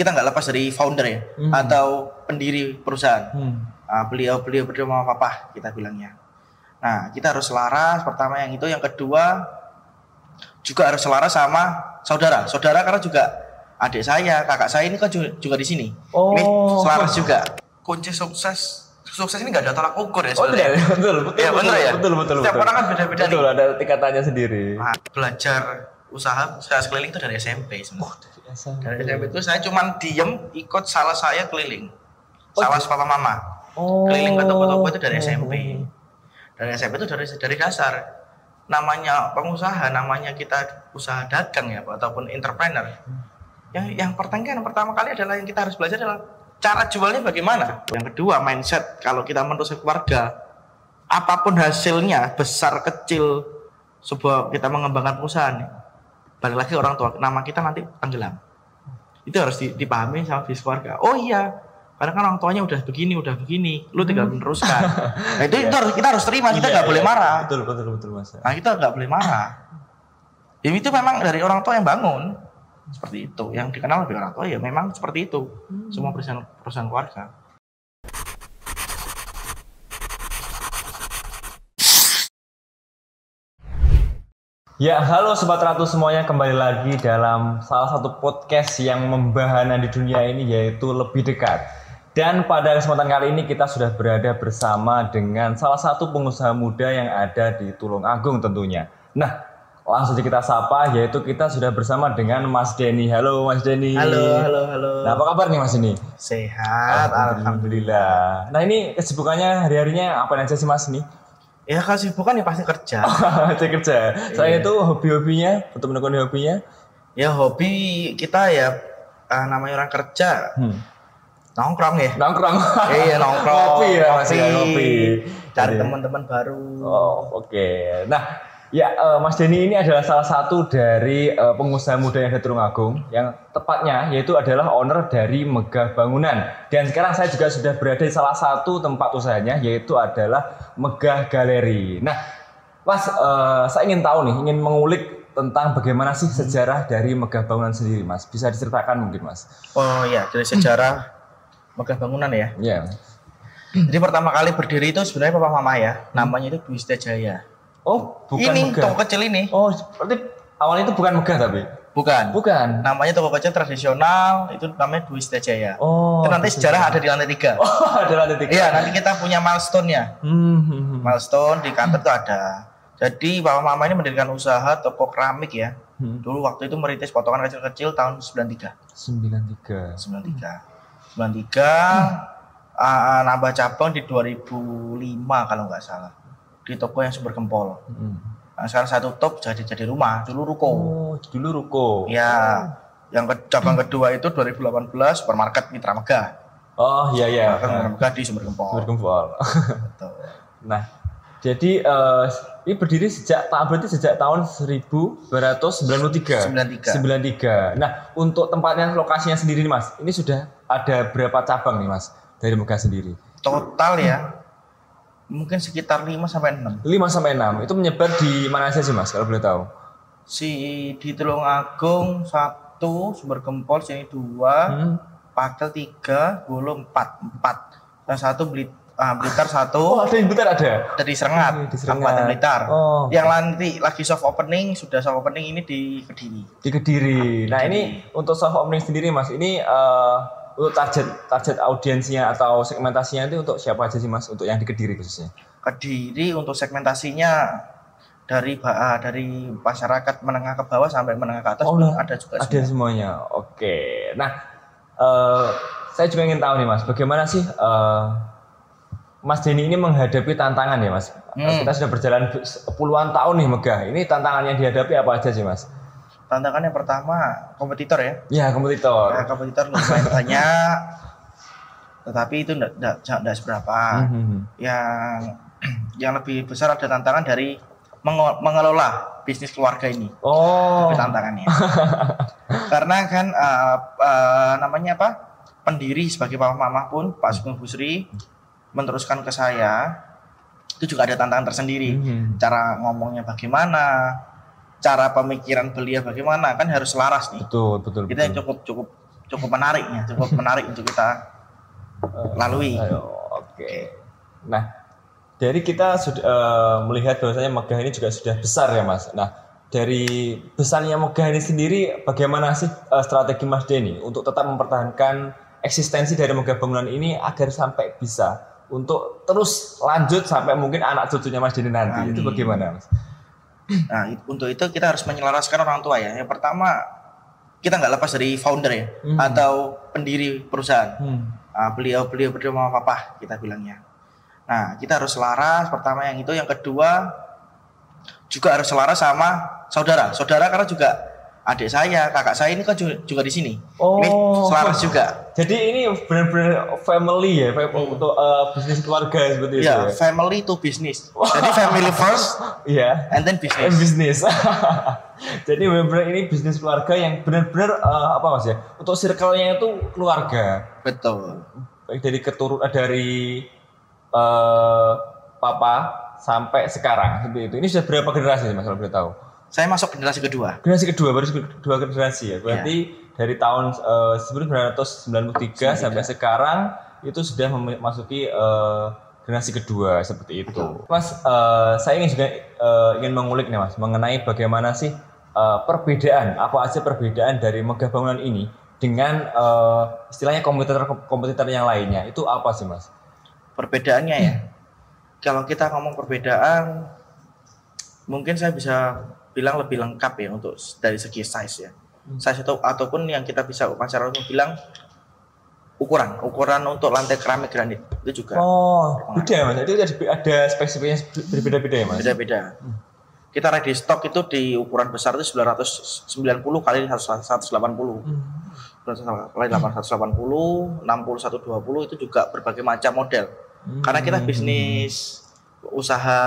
kita nggak lepas dari founder ya, atau pendiri perusahaan. Beliau berdua sama papa kita bilangnya. Nah, kita harus selaras pertama yang itu, yang kedua juga harus selaras sama saudara karena juga adik saya, kakak saya ini kan juga di sini. Ini selaras juga. Kunci sukses ini nggak ada tolak ukur ya sebenarnya. Betul. Ya benar ya. Betul. Setiap orang kan beda-beda. Betul, ada tingkatannya sendiri. Nah, belajar usaha keliling itu dari SMP sebenarnya. Dari SMP itu saya cuman diem ikut salah saya keliling. Salah papa mama. Keliling ke toko-toko itu dari SMP. Dari SMP itu dari dasar. Namanya pengusaha, namanya kita usaha dagang ya, ataupun entrepreneur. Yang pertama kali adalah yang kita harus belajar adalah cara jualnya bagaimana. Yang kedua, mindset. Kalau kita meneruskan keluarga, apapun hasilnya, besar kecil, kita mengembangkan perusahaan, balik lagi orang tua, nama kita nanti tenggelam. Itu harus dipahami sama keluarga. Oh iya, karena kan orang tuanya udah begini, lu tinggal meneruskan. Nah, itu kita harus terima, kita nggak boleh marah. Betul Mas. Nah, kita nggak boleh marah. Ya, itu memang dari orang tua yang bangun. Seperti itu, yang dikenal lebih orang tua ya memang seperti itu. Semua perusahaan keluarga. Ya, halo Sobat Ratu semuanya, kembali lagi dalam salah satu podcast yang membahana di dunia ini, yaitu Lebih Dekat. Dan pada kesempatan kali ini kita sudah berada bersama dengan salah satu pengusaha muda yang ada di Tulungagung tentunya. Nah, langsung kita sapa, yaitu kita sudah bersama dengan Mas Denny. Halo Mas Denny. Halo. Nah, apa kabar nih Mas ini? Sehat, alhamdulillah. Nah, ini kesibukannya hari-harinya apa aja sih Mas nih? Ya, kesibukan ya pasti kerja. Kerja. Saya itu hobinya, untuk menekuni hobinya? Ya, hobi kita ya namanya orang kerja. Nongkrong ya. Iya, nongkrong. Ngopi ya, masih ngopi. Cari teman-teman baru. Oke. Nah, ya, Mas Denny ini adalah salah satu dari pengusaha muda yang ada di Tulungagung, yang tepatnya yaitu adalah owner dari Megah Bangunan. Dan sekarang saya juga sudah berada di salah satu tempat usahanya, yaitu adalah Megah Galeri. Nah, Mas, saya ingin tahu nih, ingin mengulik tentang bagaimana sih sejarah dari Megah Bangunan sendiri, Mas. Bisa diceritakan mungkin, Mas? Oh iya, dari sejarah Megah Bangunan ya. Iya. Jadi pertama kali berdiri itu sebenarnya papa mama ya, namanya itu Dwi Setajaya. Oh, bukan ini Megah. Toko kecil ini. Oh, berarti awalnya itu bukan Megah tapi? Bukan. Namanya toko kecil tradisional, itu namanya Dwi Setajaya. Oh. Itu nanti sejarah ada di lantai 3. Oh, ada lantai 3. Iya, nanti kita punya milestone-nya. Milestone di kantor tuh ada. Jadi papa mama ini mendirikan usaha toko keramik ya. Dulu waktu itu merintis potongan kecil-kecil tahun 93. 93. Nambah cabang di 2005 kalau nggak salah. Di toko yang Sumber Gempol. Nah, sekarang satu top jadi rumah, dulu ruko. Ya, yang cabang kedua itu 2018 supermarket Mitra Megah. Oh iya. Mitra Megah di Sumber Gempol. Betul. Nah, jadi ini berdiri sejak tahun 1993. Nah, untuk tempatnya, lokasinya sendiri nih Mas, ini sudah ada berapa cabang nih Mas dari Megah sendiri? Total ya. Mungkin sekitar 5-6. Itu menyebar di mana saja sih Mas, kalau boleh tahu? Di Tulungagung 1, Sumber Gempol sini 2, Pakel 3, Bolo 4. Dan 1 Blitar 1. Oh, ada yang Blitar ada? Dari Serengat, Kabupaten Blitar. Yang nanti lagi soft opening ini di Kediri. Nah, ini untuk soft opening sendiri Mas, ini untuk target audiensnya atau segmentasinya itu untuk siapa aja sih Mas, untuk yang di Kediri khususnya? Kediri untuk segmentasinya dari masyarakat menengah ke bawah sampai menengah ke atas ada juga. Ada semuanya. Oke. Nah, saya juga ingin tahu nih Mas, bagaimana sih Mas Denny ini menghadapi tantangan ya Mas? Kita sudah berjalan puluhan tahun nih Megah. Ini tantangan yang dihadapi apa aja sih Mas? Tantangan yang pertama kompetitor ya. Ya, kompetitor. Nah, kompetitor lumayan banyak, tetapi itu tidak seberapa. Yang lebih besar ada tantangan dari mengelola bisnis keluarga ini. Itu tantangannya. Karena kan pendiri sebagai papa mama pun Pak Sugeng Busri meneruskan ke saya, itu juga ada tantangan tersendiri. Cara ngomongnya bagaimana, cara pemikiran beliau bagaimana, kan harus selaras nih. Betul. Kita cukup cukup menarik untuk kita lalui. Oke. Nah, dari kita sudah melihat bahwasanya megah ini juga sudah besar ya Mas. Nah, dari besarnya megah ini sendiri, bagaimana sih strategi Mas Denny untuk tetap mempertahankan eksistensi dari megah bangunan ini agar sampai bisa untuk terus lanjut sampai mungkin anak cucunya Mas Denny nanti? Itu bagaimana Mas? Nah, untuk itu kita harus menyelaraskan orang tua ya. Yang pertama, kita nggak lepas dari founder ya, atau pendiri perusahaan. Beliau berdua sama papa kita bilangnya. Nah, kita harus selaras. Pertama yang itu, yang kedua juga harus selaras sama saudara karena juga adik saya, kakak saya ini kan juga di sini. Ini selaras juga. Jadi ini benar-benar family ya, untuk bisnis keluarga seperti itu. Ya, family to business. Jadi family first, and then business. Jadi benar-benar ini bisnis keluarga yang benar-benar apa Mas ya? Untuk circle-nya itu keluarga. Betul. Baik dari keturunan dari papa sampai sekarang seperti itu. Ini sudah berapa generasi Mas kalau boleh tahu? Saya masuk generasi kedua. Generasi kedua, baru kedua generasi ya. Berarti dari tahun 1993 sampai sekarang itu sudah memasuki generasi kedua seperti itu. Betul. Mas, saya ingin juga ingin mengulik nih Mas mengenai bagaimana sih perbedaan, apa aja perbedaan dari megah bangunan ini dengan istilahnya kompetitor yang lainnya. Itu apa sih Mas? Perbedaannya ya. Kalau kita ngomong perbedaan, mungkin saya bisa bilang lebih lengkap ya untuk dari segi size ya. Size itu ataupun yang kita bisa wawancara untuk bilang ukuran untuk lantai keramik granit itu juga. Beda ya Mas. Itu ada spesifiknya berbeda-beda ya Mas. Beda-beda. Kita ready stock itu di ukuran besar itu 990 kali 180. Kali 880, 60, 120 itu juga berbagai macam model. Karena kita bisnis usaha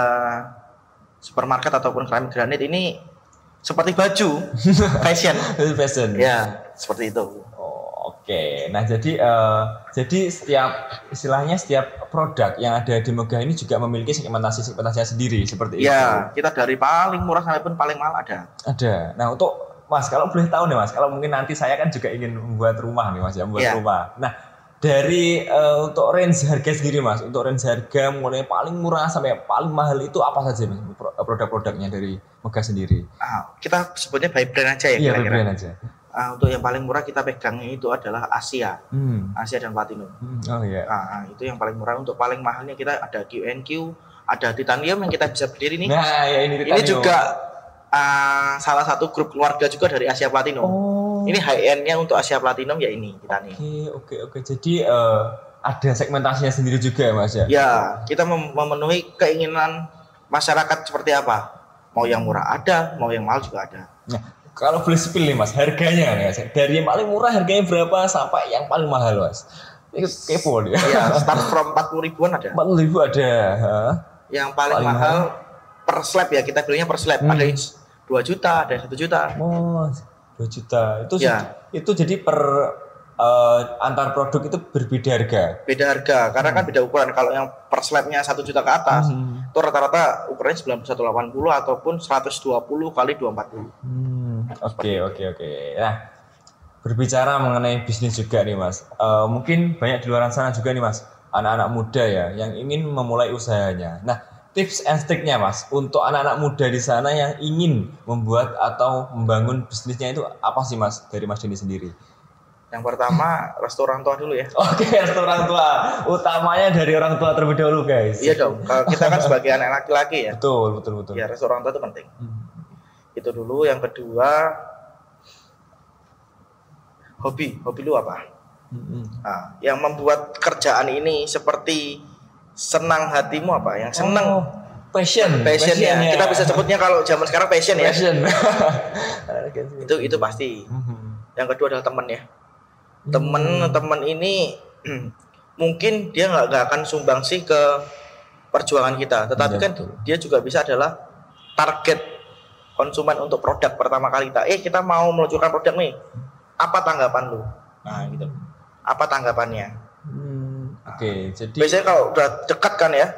supermarket ataupun keramik granit ini seperti baju fashion. Ya, seperti itu. Oke. Nah, jadi setiap produk yang ada di Megah ini juga memiliki segmentasinya sendiri seperti itu. Ya, kita dari paling murah sampai pun paling mahal ada. Ada. Nah, untuk Mas, kalau boleh tahu nih Mas, kalau mungkin nanti saya kan juga ingin membuat rumah nih Mas ya, rumah. Nah, dari untuk range harga sendiri Mas, untuk range harga mulai paling murah sampai paling mahal itu apa saja Mas produk-produknya dari Megah sendiri? Kita sebutnya by brand aja ya. Iya, by brand aja. Untuk yang paling murah kita pegangnya itu adalah Asia, Asia dan Platinum. Itu yang paling murah. Untuk paling mahalnya kita ada QNQ, ada Titanium yang kita bisa berdiri nih. Nah, ya ini Titanium. Ini juga salah satu grup keluarga juga dari Asia Platinum. Ini high end-nya untuk Asia Platinum ya ini Titanium. Oke. Jadi ada segmentasinya sendiri juga ya Mas ya? Ya, kita memenuhi keinginan masyarakat seperti apa. Mau yang murah ada, mau yang mahal juga ada. Nah, kalau boleh spill nih Mas, harganya nih, dari yang paling murah harganya berapa sampai yang paling mahal Mas? Ini kepo dia. Ya, start from 40 ribuan ada. 40 ribu ada. Yang paling mahal per slab ya, kita belinya per slab. Ada 2 juta, ada 1 juta. 2 juta. Itu jadi per antar produk itu berbeda harga. Beda harga, karena kan beda ukuran. Kalau yang per slabnya 1 juta ke atas, itu rata-rata ukurannya 9180 ataupun 120 kali 240. Oke. Nah, berbicara mengenai bisnis juga nih Mas. Mungkin banyak di luar sana juga nih Mas, anak-anak muda ya yang ingin memulai usahanya. Nah, tips and triknya Mas untuk anak-anak muda di sana yang ingin membuat atau membangun bisnisnya itu apa sih Mas dari Mas Denny sendiri? Yang pertama, restu orang tua dulu ya. Oke, restu orang tua. Utamanya dari orang tua terlebih dahulu guys. Iya dong, kalau kita kan sebagai anak laki-laki ya. Betul. Ya, restu orang tua itu penting. Itu dulu. Yang kedua, hobi lu apa? Nah, yang membuat kerjaan ini seperti senang hatimu apa? Yang senang passion ya. Kita bisa sebutnya kalau zaman sekarang passion ya. itu pasti. Yang kedua adalah teman ya. Teman ini mungkin dia nggak akan sumbangsi ke perjuangan kita, tetapi kan dia juga bisa adalah target konsumen untuk produk pertama kali kita mau meluncurkan produk nih, apa tanggapan lu? Nah gitu, apa tanggapannya? Jadi biasanya kalau udah dekat kan ya,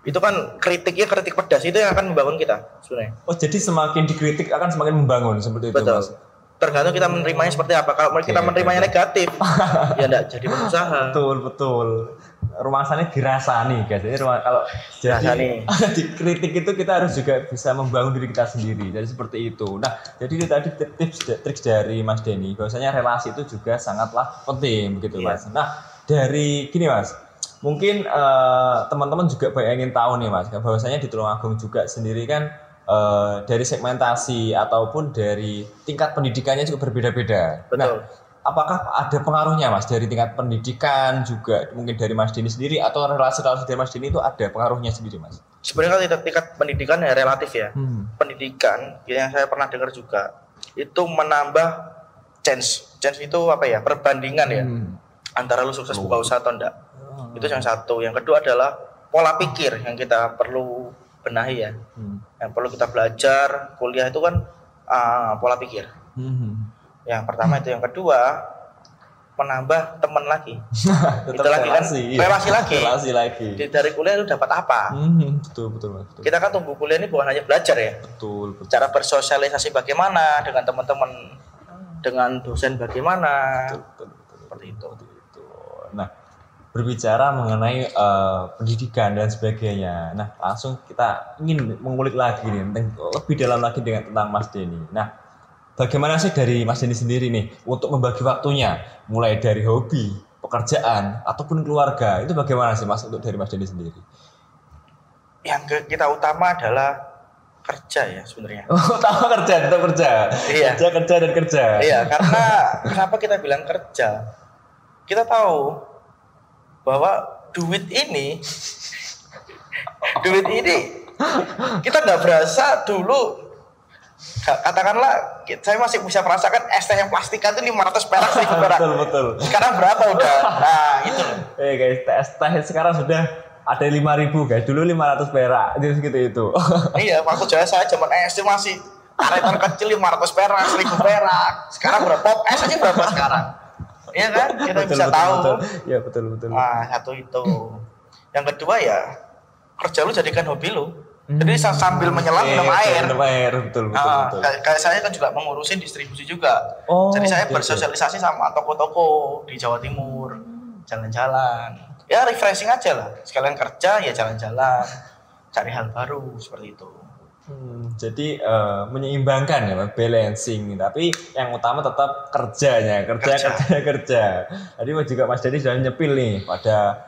itu kan kritik pedas, itu yang akan membangun kita sebenarnya. Jadi semakin dikritik akan semakin membangun seperti itu. Betul. Mas. tergantung kita menerimanya seperti apa. Kalau kita menerimanya negatif, ya enggak jadi pengusaha. Betul. Rumasannya dirasani guys. Jadi kalau jadi dikritik itu kita harus juga bisa membangun diri kita sendiri. Jadi seperti itu. Nah, jadi itu tadi tips dari Mas Denny. Bahwasanya relasi itu juga sangatlah penting begitu Mas. Nah, dari gini Mas. Mungkin teman-teman juga banyak ingin tahu nih Mas, bahwasanya di Tulungagung juga sendiri kan dari segmentasi ataupun dari tingkat pendidikannya juga berbeda-beda. Betul. Nah, apakah ada pengaruhnya Mas dari tingkat pendidikan juga mungkin dari Mas Denny sendiri atau relasi-relasi dari Mas Denny itu ada pengaruhnya sendiri Mas? Sebenarnya kalau tingkat pendidikan ya relatif ya. Pendidikan yang saya pernah dengar juga itu menambah chance itu apa ya, perbandingan ya antara lu sukses buka usaha atau enggak. Itu yang satu. Yang kedua adalah pola pikir yang kita perlu benahi ya. Yang perlu kita belajar kuliah itu kan pola pikir. Yang pertama itu, yang kedua menambah teman lagi. Itu lagi kan relasi lagi. Dari kuliah lu dapat apa? Betul. Kita kan tunggu kuliah ini bukan hanya belajar ya. Betul. Cara bersosialisasi bagaimana dengan teman-teman, dengan dosen bagaimana. Betul. Seperti itu. Nah, berbicara mengenai pendidikan dan sebagainya. Nah, langsung kita ingin mengulik lagi nih lebih dalam lagi tentang Mas Denny. Nah, bagaimana sih dari Mas Denny sendiri nih untuk membagi waktunya, mulai dari hobi, pekerjaan, ataupun keluarga, itu bagaimana sih Mas untuk dari Mas Denny sendiri? Yang kita utama adalah kerja ya sebenarnya. Utama tetap kerja. Iya. Kerja dan kerja. Iya, karena kenapa kita bilang kerja? Kita tahu bahwa duit ini kita nggak berasa dulu. Katakanlah saya masih bisa merasakan es teh yang plastikan itu 500 perak, 1000 perak. Betul. Sekarang berapa udah? Nah, itu. Guys, es teh sekarang sudah ada 5.000 guys. Dulu 500 perak. Jadi segitu itu. Iya, waktu saya zaman SD masih karetan kecil 500 perak, 1000 perak. Sekarang berapa? Pop es aja berapa sekarang? Iya kan? Kita bisa tahu. Iya, betul. Nah, satu itu. Yang kedua ya, kerja lu jadikan hobi lu. Jadi sambil menyelam minum air. Betul. Kayak saya kan juga mengurusin distribusi juga. Jadi saya bersosialisasi sama toko-toko di Jawa Timur, jalan-jalan. Ya refreshing aja lah. Sekalian kerja ya jalan-jalan, cari hal baru seperti itu. Jadi menyeimbangkan ya, balancing. Tapi yang utama tetap kerja. Tadi juga Mas Denny sudah nyepil nih pada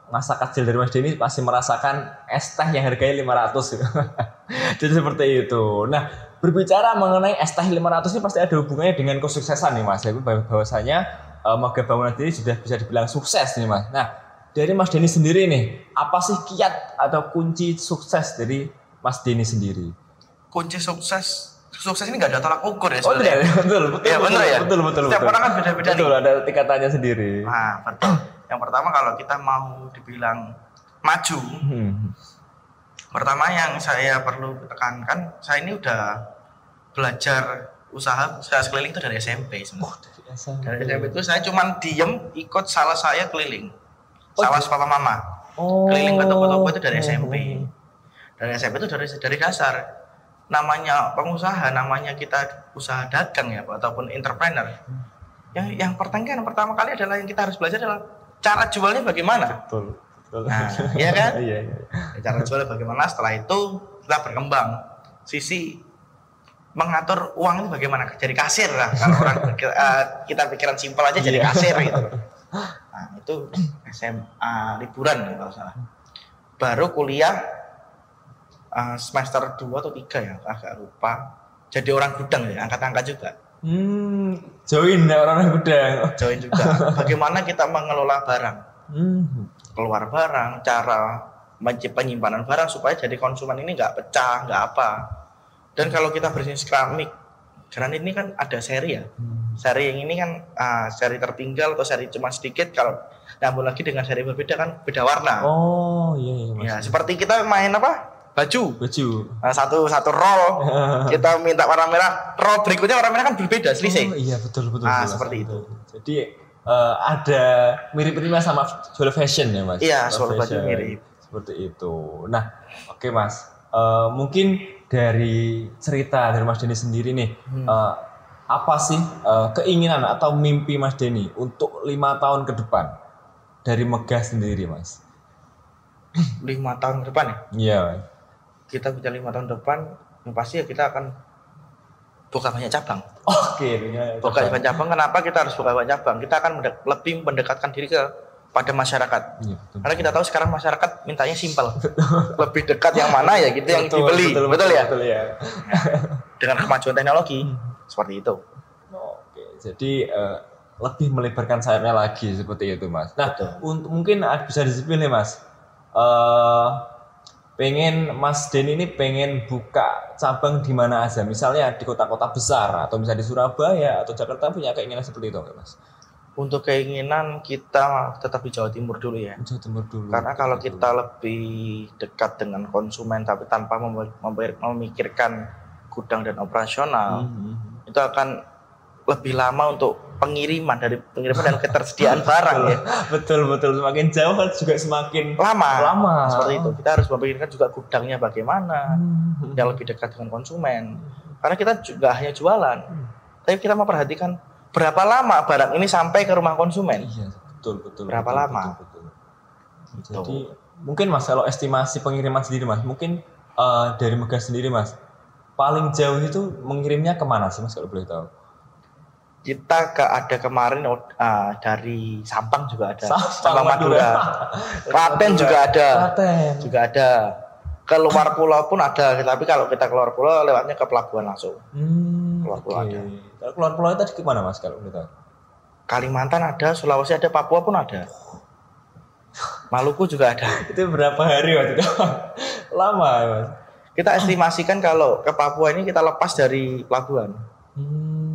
masa kecil dari Mas Denny masih merasakan es teh yang harganya 500. Jadi seperti itu. Nah, berbicara mengenai es teh 500 ini pasti ada hubungannya dengan kesuksesan nih Mas. Bahwasanya Megah Bangunan ini sudah bisa dibilang sukses nih Mas. Nah, dari Mas Denny sendiri nih, apa sih kiat atau kunci sukses dari Mas Denny sendiri? Kunci sukses ini nggak ada tolak ukur ya sebenarnya. Betul. Ya benar ya. Betul. Setiap orang kan beda-beda nih. Betul, ada tingkatannya sendiri. Nah, betul. Yang pertama kalau kita mau dibilang maju, pertama yang saya perlu tekankan, saya ini udah belajar usaha keliling itu dari SMP sebenarnya. Dari SMP itu saya cuma diem ikut salah saya keliling. Salah papa mama. Keliling ke toko-toko itu dari SMP. Dari SMP itu dari dasar. Namanya pengusaha, namanya kita usaha dagang ya, ataupun entrepreneur. Yang pertama kali adalah yang kita harus belajar adalah cara jualnya bagaimana. Betul. Nah, iya kan? Iya. Cara jualnya bagaimana, setelah itu kita berkembang. Sisi mengatur uang itu bagaimana? Jadi kasir lah. Kalau orang kita pikiran simpel aja jadi kasir gitu. Nah, itu SMA liburan kalau salah. Baru kuliah semester 2 atau 3 ya, agak lupa. Jadi orang gudang ya, angkat-angkat juga. Join ya orang gudang. Join juga. Bagaimana kita mengelola barang, keluar barang, cara penyimpanan barang supaya jadi konsumen ini nggak pecah, nggak apa. Dan kalau kita berbisnis keramik, granit ini kan ada seri ya. Seri yang ini kan seri tertinggal atau seri cuma sedikit. Kalau namun lagi dengan seri berbeda kan beda warna. Iya. Ya, seperti kita main apa? Baju. Nah, satu roll kita minta warna merah, roll berikutnya warna merah kan berbeda selisih. Iya betul. Nah, seperti itu. Jadi ada mirip-miripnya sama jual fashion ya Mas. Iya, soal baju mirip. Seperti itu. Nah, oke Mas. Mungkin dari cerita dari Mas Denny sendiri nih, apa sih keinginan atau mimpi Mas Denny untuk 5 tahun ke depan dari Megah sendiri, Mas? 5 tahun ke depan ya? Iya, Mas. Kita bicara 5 tahun depan, yang pasti ya kita akan buka banyak cabang. Oke, buka banyak cabang. Kenapa kita harus buka banyak cabang? Kita akan lebih mendekatkan diri pada masyarakat. Ya, karena kita tahu sekarang masyarakat mintanya simpel. Lebih dekat yang mana ya gitu yang dibeli. Betul ya? Betul ya. Dengan kemajuan teknologi seperti itu. Oke, jadi lebih melebarkan sayapnya lagi seperti itu, Mas. Nah, mungkin bisa disebut nih, Mas. Pengen Mas Denny ini pengen buka cabang di mana aja, misalnya di kota-kota besar atau misalnya di Surabaya atau Jakarta, punya keinginan seperti itu nggak, Mas? Untuk keinginan kita tetap di Jawa Timur dulu ya. Jawa Timur dulu. Karena kalau kita lebih dekat dengan konsumen tapi tanpa memikirkan gudang dan operasional, itu akan lebih lama untuk pengiriman dan ketersediaan barang ya. Betul. Semakin jauh kan juga semakin lama. Seperti itu. Kita harus memikirkan juga gudangnya bagaimana, yang lebih dekat dengan konsumen. Karena kita juga hanya jualan, tapi kita memperhatikan berapa lama barang ini sampai ke rumah konsumen. Iya, betul. Berapa lama? Betul. Jadi mungkin Mas kalau estimasi pengiriman sendiri, Mas, mungkin dari Megah sendiri, Mas, paling jauh itu mengirimnya kemana sih, Mas, kalau boleh tahu? Kita ada kemarin dari Sampang juga ada, Sampang Madura, Klaten juga ada, ke luar pulau pun ada. Tapi kalau kita keluar pulau lewatnya ke pelabuhan langsung. Keluar pulau ada. Kalau keluar pulau itu di mana, Mas, kalau kita? Kalimantan ada, Sulawesi ada, Papua pun ada, Maluku juga ada. Itu berapa hari waktu itu? Lama, Mas. Kita estimasikan kalau ke Papua ini kita lepas dari pelabuhan.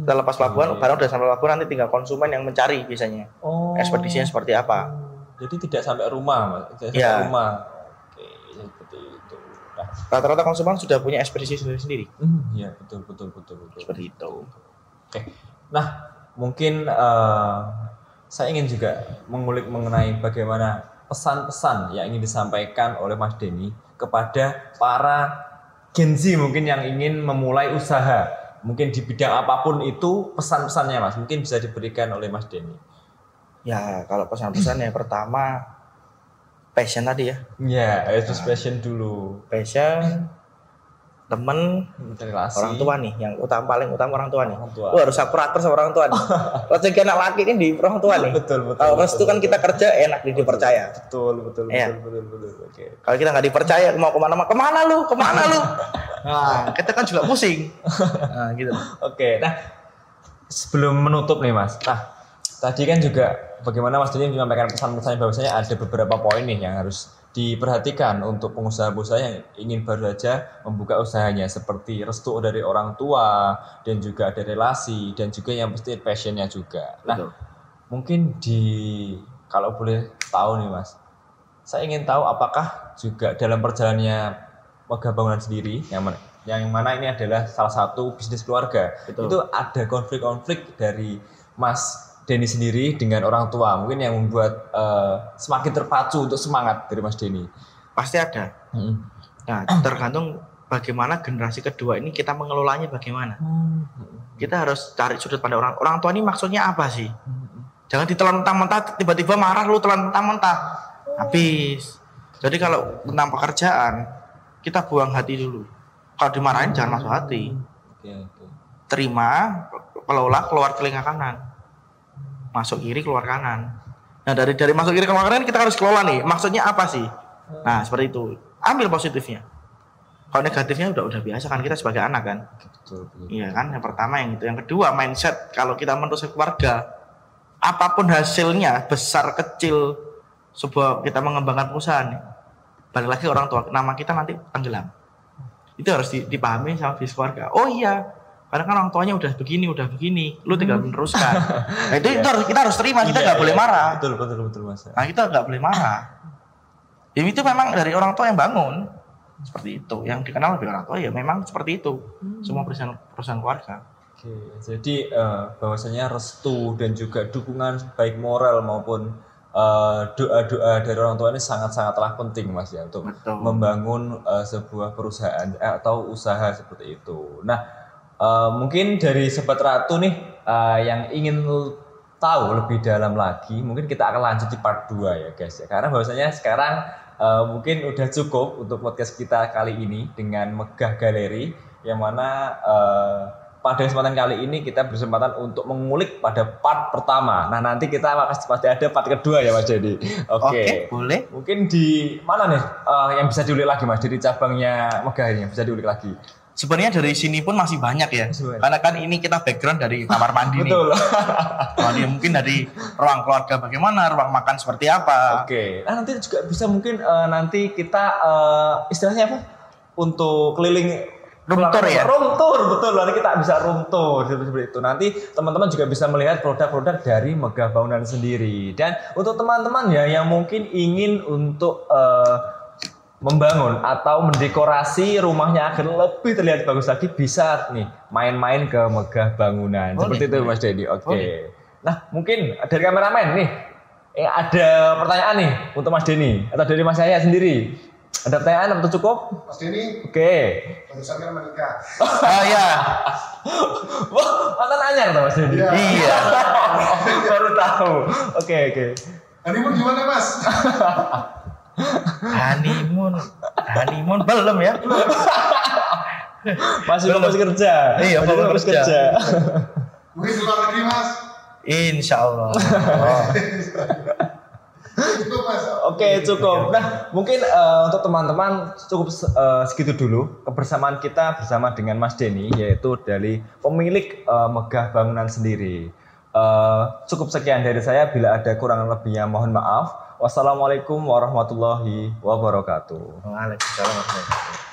Kita lepas pelabuhan, barang udah sampai pelabuhan, nanti tinggal konsumen yang mencari biasanya. Ekspedisinya seperti apa. Jadi tidak sampai rumah, Mas. Sampai rumah. Oke, seperti itu. Nah, rata-rata konsumen sudah punya ekspedisi sendiri. Iya, betul. Seperti itu. Oke. Nah, mungkin saya ingin juga mengulik mengenai bagaimana pesan-pesan yang ingin disampaikan oleh Mas Denny kepada para Gen Z mungkin yang ingin memulai usaha. Mungkin di bidang apapun itu, pesan-pesannya, Mas, mungkin bisa diberikan oleh Mas Denny. Ya, kalau pesan-pesan yang pertama passion tadi ya. Ya, itu passion dulu. Passion, temen, relasi. Orang tua nih, yang paling utama orang tua nih. Harus akurator sama orang tua nih. Rezeki anak laki ini di orang tua nih. Betul. Kalau restu kan kita kerja enak dipercaya. Betul. Oke. Kalau kita nggak dipercaya mau kemana lu? Nah, kita kan juga pusing. Nah, gitu. Oke. Nah, sebelum menutup nih, Mas. Nah, tadi kan juga bagaimana Mas Denny menyampaikan pesan-pesannya bahwasanya ada beberapa poin nih yang harus diperhatikan untuk pengusaha-pengusaha yang ingin baru saja membuka usahanya, seperti restu dari orang tua dan juga ada relasi dan juga yang pasti passionnya juga. Nah, mungkin kalau boleh tahu nih, Mas, saya ingin tahu apakah juga dalam perjalanannya Megah Bangunan sendiri yang mana ini adalah salah satu bisnis keluarga. Itu ada konflik-konflik dari Mas Denny sendiri dengan orang tua, mungkin yang membuat semakin terpacu untuk semangat dari Mas Denny. Pasti ada. Nah, tergantung bagaimana generasi kedua ini kita mengelolanya bagaimana. Kita harus cari sudut pandang orang tua ini maksudnya apa sih? Jangan ditelan mentah-mentah, tiba-tiba marah lu telan mentah-mentah. Habis. Jadi kalau tentang pekerjaan, kita buang hati dulu. Kalau dimarahin jangan masuk hati. Terima, kelola, keluar telinga kanan. Masuk kiri keluar kanan. Nah, dari masuk kiri keluar kanan kita harus kelola nih. Maksudnya apa sih? Nah, seperti itu. Ambil positifnya. Kalau negatifnya udah biasa kan, kita sebagai anak kan. Betul. Iya kan? Yang pertama yang itu. Yang kedua mindset, kalau kita meneruskan keluarga, apapun hasilnya, besar kecil, kita mengembangkan perusahaan, balik lagi orang tua, nama kita nanti tenggelam. Itu harus dipahami sama bisnis keluarga. Oh iya, karena kan orang tuanya udah begini, lu tinggal meneruskan. Nah, itu kita harus terima, kita nggak boleh marah. Betul Mas. Nah, kita nggak boleh marah. Ya, itu memang dari orang tua yang bangun, seperti itu. Yang dikenal lebih orang tua ya memang seperti itu. Semua perusahaan keluarga. Oke, jadi bahwasanya restu dan juga dukungan baik moral maupun doa-doa dari orang tua ini sangat-sangatlah penting, Mas, ya, untuk membangun sebuah perusahaan atau usaha seperti itu. Nah, Mungkin dari Sobat Ratu nih yang ingin tahu lebih dalam lagi, mungkin kita akan lanjut di part 2 ya guys ya. Karena bahwasanya sekarang mungkin udah cukup untuk podcast kita kali ini dengan Megah Galeri, yang mana pada kesempatan kali ini kita berkesempatan untuk mengulik pada part pertama. Nah nanti kita pasti ada part kedua ya Mas Dedi. Oke, boleh. Mungkin di mana nih yang bisa diulik lagi Mas Dedi, cabangnya Megah ini yang bisa diulik lagi? Sebenarnya dari sini pun masih banyak ya. Karena kan ini kita background dari kamar mandi nih. Betul. Mungkin dari ruang keluarga bagaimana, ruang makan seperti apa. Oke. Nah nanti juga bisa mungkin nanti kita istilahnya apa? Untuk keliling room tour ya? Room tour, betul. Nanti kita bisa room tour seperti itu. Nanti teman-teman juga bisa melihat produk-produk dari Megah Bangunan sendiri. Dan untuk teman-teman ya yang mungkin ingin untuk membangun atau mendekorasi rumahnya agar lebih terlihat bagus lagi, bisa nih main-main ke Megah Bangunan. Boleh, seperti itu Mas Dedi. Oke. Nah mungkin dari kameramen nih ada pertanyaan nih untuk Mas Denny atau dari Mas saya sendiri. Ada pertanyaan atau cukup? Mas Denny. Oke. Barusan kan menikah. Oh iya. Wah, mantan anyar tuh Mas Denny. Iya. Baru tahu. Oke. Honeymoon gimana Mas? Honeymoon belum ya? Masih fokus kerja. Iya, fokus kerja. Mungkin di luar negeri Mas. Insya Allah. Cukup Mas. Oke, cukup. Nah, mungkin untuk teman-teman cukup segitu dulu kebersamaan kita bersama dengan Mas Denny, yaitu dari pemilik Megah Bangunan sendiri. Cukup sekian dari saya. Bila ada kurang lebihnya mohon maaf. Wassalamualaikum warahmatullahi wabarakatuh. Waalaikumsalam warahmatullahi wabarakatuh.